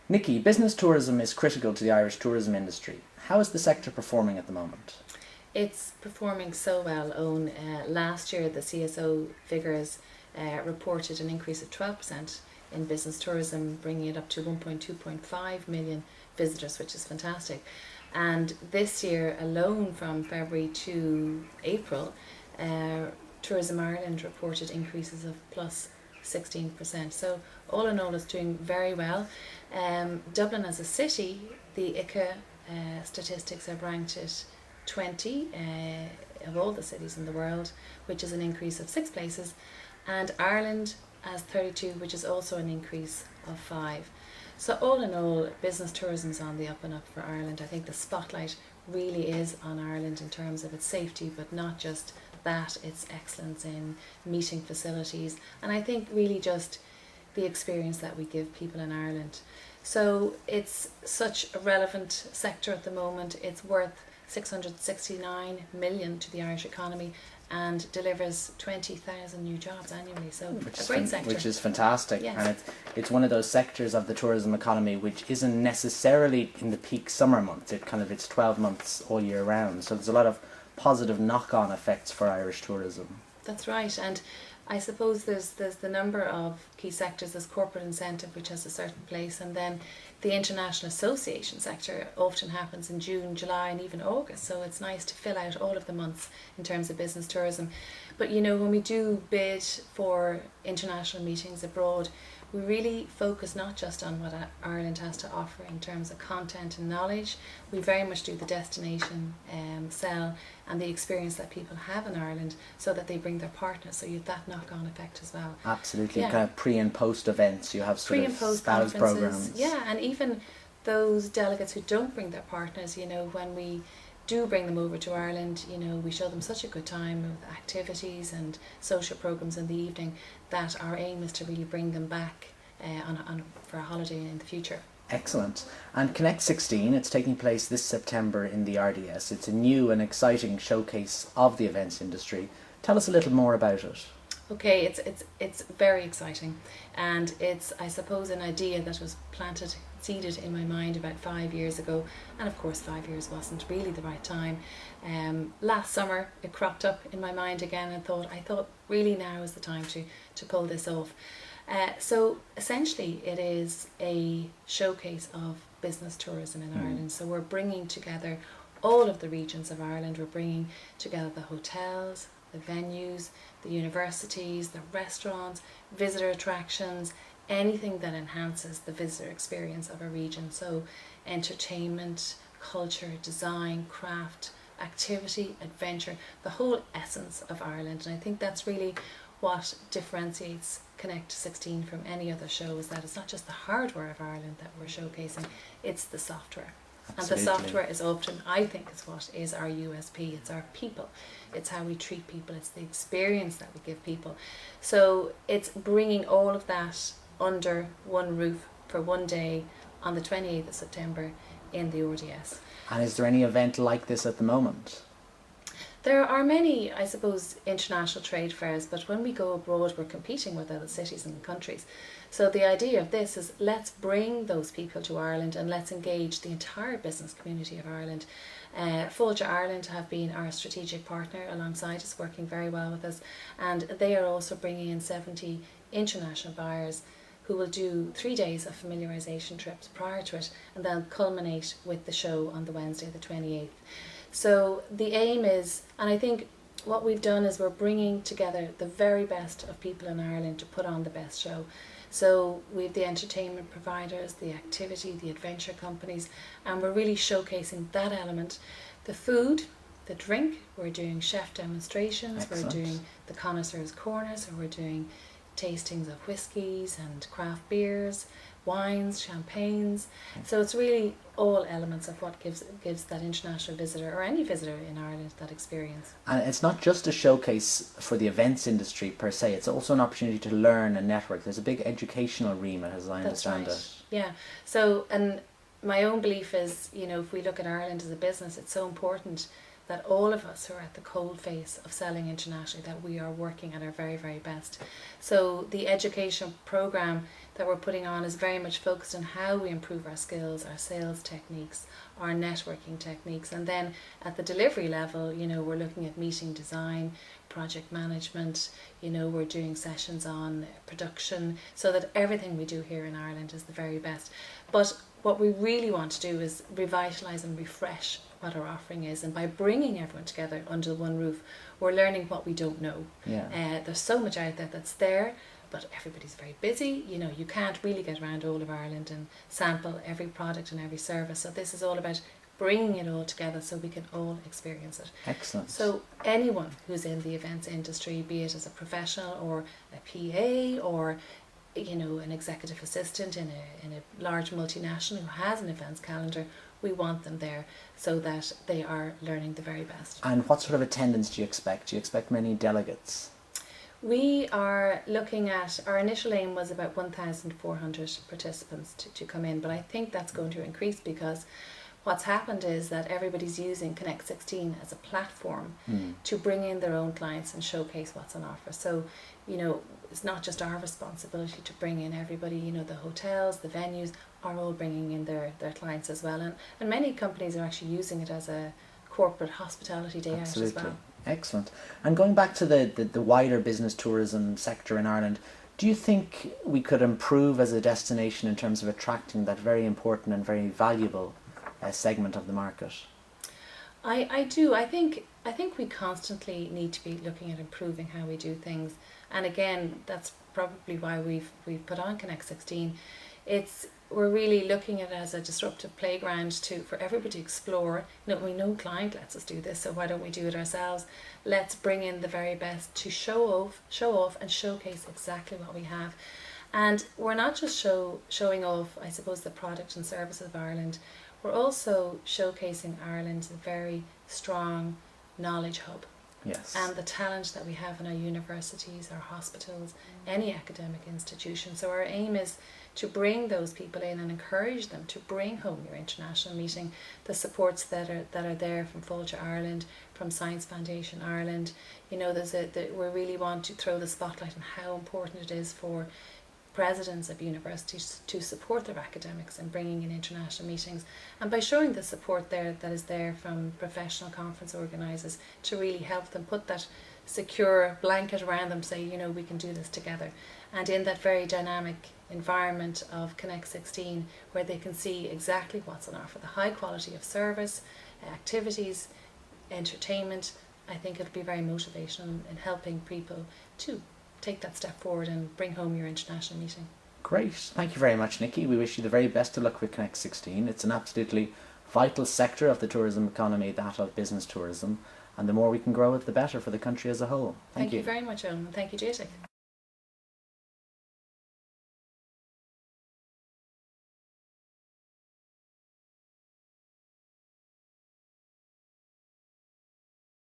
Nikki, business tourism is critical to the Irish tourism industry. How is the sector performing at the moment? It's performing so well, Owen. Last year, the CSO figures reported an increase of 12% in business tourism, bringing it up to 1.2.5 million visitors, which is fantastic. And this year alone, from February to April, Tourism Ireland reported increases of plus 16%. So all in all, it's doing very well. Dublin as a city, the ITIC statistics have ranked it 20 of all the cities in the world, which is an increase of 6 places, and Ireland as 32, which is also an increase of 5. So all in all, business tourism is on the up and up for Ireland. I think the spotlight really is on Ireland in terms of its safety, but not just that, its excellence in meeting facilities, and I think really just the experience that we give people in Ireland. So it's such a relevant sector at the moment. It's worth 669 million to the Irish economy and delivers 20,000 new jobs annually. So a great sector. Which is fantastic. Yes. And it's one of those sectors of the tourism economy which isn't necessarily in the peak summer months. It's 12 months all year round. So there's a lot of positive knock-on effects for Irish tourism. That's right. And I suppose there's the number of key sectors. There's corporate incentive, which has a certain place, and then the international association sector often happens in June, July and even August, so it's nice to fill out all of the months in terms of business tourism. But when we do bid for international meetings abroad, we really focus not just on what Ireland has to offer in terms of content and knowledge. We very much do the destination sell and the experience that people have in Ireland, so that they bring their partners, so you have that knock-on effect as well. Absolutely. Yeah. Kind of pre and post events, you have pre and post spouse programs. Yeah, and even those delegates who don't bring their partners, when we do bring them over to Ireland, we show them such a good time with activities and social programs in the evening, that our aim is to really bring them back for a holiday in the future. Excellent. And Connect 16, it's taking place this September in the RDS. It's a new and exciting showcase of the events industry. Tell us a little more about it. Okay, it's very exciting, and it's, I suppose, an idea that was seeded in my mind about 5 years ago, and of course 5 years wasn't really the right time. Last summer it cropped up in my mind again, and I thought really now is the time to pull this off. So essentially it is a showcase of business tourism in Ireland. So we're bringing together all of the regions of Ireland. We're bringing together the hotels, the venues, the universities, the restaurants, visitor attractions, anything that enhances the visitor experience of a region. So entertainment, culture, design, craft, activity, adventure, the whole essence of Ireland. And I think that's really what differentiates Connect 16 from any other show, is that it's not just the hardware of Ireland that we're showcasing, it's the software. Absolutely. And the software is often, I think, is what is our USP. It's our people. It's how we treat people. It's the experience that we give people. So it's bringing all of that under one roof for one day on the 28th of September in the RDS. And is there any event like this at the moment? There are many, I suppose, international trade fairs, but when we go abroad, we're competing with other cities and countries. So the idea of this is, let's bring those people to Ireland and let's engage the entire business community of Ireland. Fulger Ireland have been our strategic partner alongside us, working very well with us, and they are also bringing in 70 international buyers who will do 3 days of familiarisation trips prior to it, and then culminate with the show on the Wednesday the 28th. So the aim is, and I think what we've done is we're bringing together the very best of people in Ireland to put on the best show. So we have the entertainment providers, the activity, the adventure companies, and we're really showcasing that element. The food, the drink, we're doing chef demonstrations. Excellent. We're doing the connoisseurs corner, so we're doing tastings of whiskies and craft beers, wines, champagnes. So it's really all elements of what gives that international visitor, or any visitor in Ireland, that experience. And it's not just a showcase for the events industry per se, it's also an opportunity to learn and network. There's a big educational remit, as I understand it. Yeah. So, and my own belief is, if we look at Ireland as a business, it's so important that all of us who are at the cold face of selling internationally, that we are working at our very, very best. So the education programme that we're putting on is very much focused on how we improve our skills, our sales techniques, our networking techniques, and then at the delivery level, we're looking at meeting design, project management, we're doing sessions on production, so that everything we do here in Ireland is the very best. But what we really want to do is revitalise and refresh what our offering is, and by bringing everyone together under one roof, we're learning what we don't know. There's so much out there that's there, but everybody's very busy. You can't really get around all of Ireland and sample every product and every service. So this is all about bringing it all together so we can all experience it. Excellent. So anyone who's in the events industry, be it as a professional or a PA or an executive assistant in a large multinational who has an events calendar, we want them there so that they are learning the very best. And what sort of attendance do you expect? Do you expect many delegates? We are looking at, our initial aim was about 1,400 participants to come in, but I think that's going to increase because what's happened is that everybody's using Connect 16 as a platform to bring in their own clients and showcase what's on offer. So, it's not just our responsibility to bring in everybody, the hotels, the venues are all bringing in their clients as well. And many companies are actually using it as a corporate hospitality day out as well. Excellent. And going back to the wider business tourism sector in Ireland, do you think we could improve as a destination in terms of attracting that very important and very valuable segment of the market? I do. I think we constantly need to be looking at improving how we do things. And again, that's probably why we've put on Connect 16. We're really looking at it as a disruptive playground for everybody to explore. We know client lets us do this, so why don't we do it ourselves? Let's bring in the very best to show off and showcase exactly what we have. And we're not just showing off, I suppose, the product and services of Ireland. We're also showcasing Ireland's very strong knowledge hub. Yes. And the talent that we have in our universities, our hospitals, any academic institution. So our aim is to bring those people in and encourage them to bring home your international meeting, the supports that are there from Fáilte Ireland, from Science Foundation Ireland. We really want to throw the spotlight on how important it is for presidents of universities to support their academics in bringing in international meetings, and by showing the support that is there from professional conference organisers to really help them put that secure blanket around them, say, we can do this together. And in that very dynamic environment of Connect 16, where they can see exactly what's on offer, the high quality of service, activities, entertainment, I think it'll be very motivational in helping people to take that step forward and bring home your international meeting. Great. Thank you very much, Nikki. We wish you the very best of luck with Connect 16. It's an absolutely vital sector of the tourism economy, that of business tourism, and the more we can grow it, the better for the country as a whole. Thank you Very much, Owen. Thank you, ITIC.